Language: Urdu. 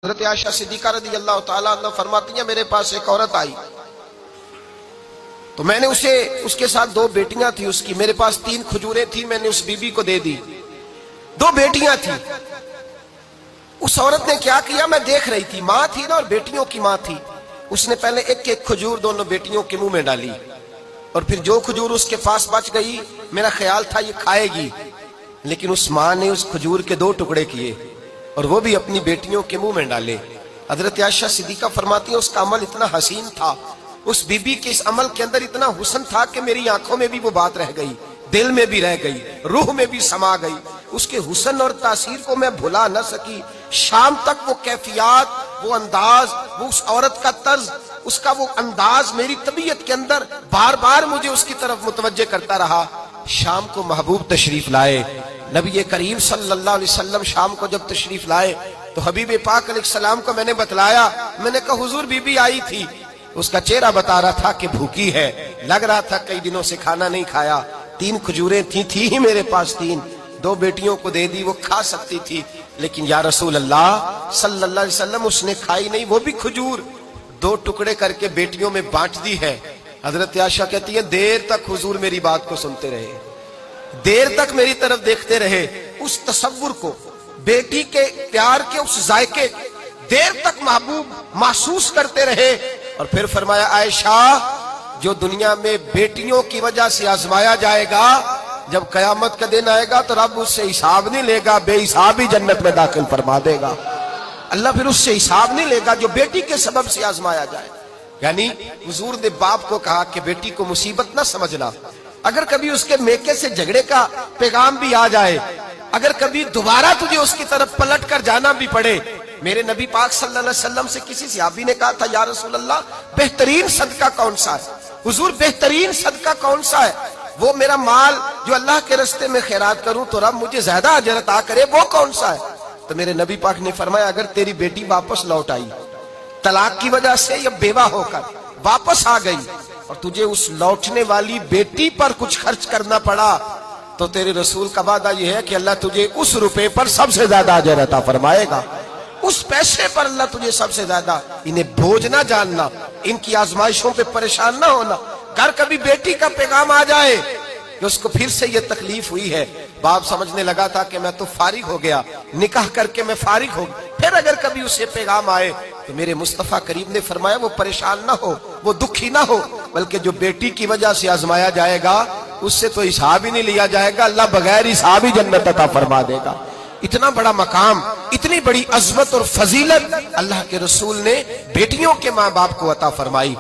حضرت عائشہ صدیقہ رضی اللہ تعالیٰ عنہ فرماتی ہیں میرے پاس ایک عورت آئی تو میں نے اس کے ساتھ 2 بیٹیاں تھی اس کی، میرے پاس 3 کھجوریں تھی، میں نے اس بی بی کو دے دی، 2 بیٹیاں تھی۔ اس عورت نے کیا کیا، میں دیکھ رہی تھی، ماں تھی نا اور بیٹیوں کی ماں تھی، اس نے پہلے ایک ایک کھجور دونوں بیٹیوں کے منہ میں ڈالی اور پھر جو کھجور اس کے پاس بچ گئی میرا خیال تھا یہ کھائے گی، لیکن اس ماں نے اس کھجور کے 2 ٹکڑے کیے اور وہ بھی اپنی بیٹیوں کے منہ میں ڈالے۔ حضرت عائشہ صدیقہ فرماتی ہیں اس کا عمل اتنا حسین تھا، اس بی بی کے اس عمل کے اندر اتنا حسن تھا کہ میری آنکھوں میں بھی وہ بات رہ گئی، دل میں بھی رہ گئی، روح میں بھی سما گئی، اس کے حسن اور تاثیر کو میں بھلا نہ سکی۔ شام تک وہ کیفیات، وہ انداز، وہ اس عورت کا طرز، اس کا وہ انداز میری طبیعت کے اندر بار بار مجھے اس کی طرف متوجہ کرتا رہا۔ شام کو محبوب تشریف لائے، نبی کریم صلی اللہ علیہ وسلم شام کو جب تشریف لائے تو حبیب پاک علیہ السلام کو میں نے بتلایا، میں نے کہا حضور بی بی آئی تھی، اس کا چہرہ بتا رہا تھا کہ بھوکی ہے، لگ رہا تھا کئی دنوں سے کھانا نہیں کھایا، 3 کھجوریں تھی ہی میرے پاس 3، 2 بیٹیوں کو دے دی، وہ کھا سکتی تھی، لیکن یا رسول اللہ صلی اللہ علیہ وسلم اس نے کھائی نہیں، وہ بھی کھجور 2 ٹکڑے کر کے بیٹیوں میں بانٹ دی ہے۔ حضرت عائشہ کہتی ہے دیر تک حضور میری بات کو سنتے رہے، دیر تک میری طرف دیکھتے رہے، اس تصور کو، بیٹی کے پیار کے اس ذائقے دیر تک محبوب محسوس کرتے رہے، اور پھر فرمایا عائشہ جو دنیا میں بیٹیوں کی وجہ سے آزمایا جائے گا، جب قیامت کا دن آئے گا تو رب اس سے حساب نہیں لے گا، بے حساب ہی جنت میں داخل فرما دے گا۔ اللہ پھر اس سے حساب نہیں لے گا جو بیٹی کے سبب سے آزمایا جائے۔ یعنی حضور نے باپ کو کہا کہ بیٹی کو مصیبت نہ سمجھنا، اگر کبھی اس کے میکے سے جھگڑے کا پیغام بھی آ جائے، اگر کبھی دوبارہ تجھے اس کی طرف پلٹ کر جانا بھی پڑے، میرے نبی پاک صلی اللہ علیہ وسلم سے کسی صحابی نے کہا تھا یا رسول اللہ بہترین صدقہ کون سا ہے؟ حضور بہترین صدقہ کون سا ہے؟ وہ میرا مال جو اللہ کے راستے میں خیرات کروں تو رب مجھے زیادہ اجر عطا کرے، وہ کون سا ہے؟ تو میرے نبی پاک نے فرمایا اگر تیری بیٹی واپس لوٹ آئی، طلاق کی وجہ سے یا بیوہ ہو کر واپس آ گئی، اور تجھے اس لوٹنے والی بیٹی پر کچھ خرچ کرنا پڑا، تو تیرے رسول کا وعدہ یہ ہے کہ اللہ تجھے اس روپے پر سب سے زیادہ اجر عطا فرمائے گا، اس پیسے پر اللہ تجھے سب سے زیادہ۔ انہیں بوجھ نہ جاننا، ان کی آزمائشوں پہ پریشان نہ ہونا۔ اگر کبھی بیٹی کا پیغام آ جائے کہ اس کو پھر سے یہ تکلیف ہوئی ہے، باپ سمجھنے لگا تھا کہ میں تو فارغ ہو گیا، نکاح کر کے میں فارغ ہو گیا، پھر اگر کبھی اسے پیغام آئے تو میرے مصطفیٰ کریم نے فرمایا وہ پریشان نہ ہو، وہ دکھی نہ ہو، بلکہ جو بیٹی کی وجہ سے آزمایا جائے گا اس سے تو حساب ہی نہیں لیا جائے گا، اللہ بغیر حساب ہی جنت عطا فرما دے گا۔ اتنا بڑا مقام، اتنی بڑی عظمت اور فضیلت اللہ کے رسول نے بیٹیوں کے ماں باپ کو عطا فرمائی۔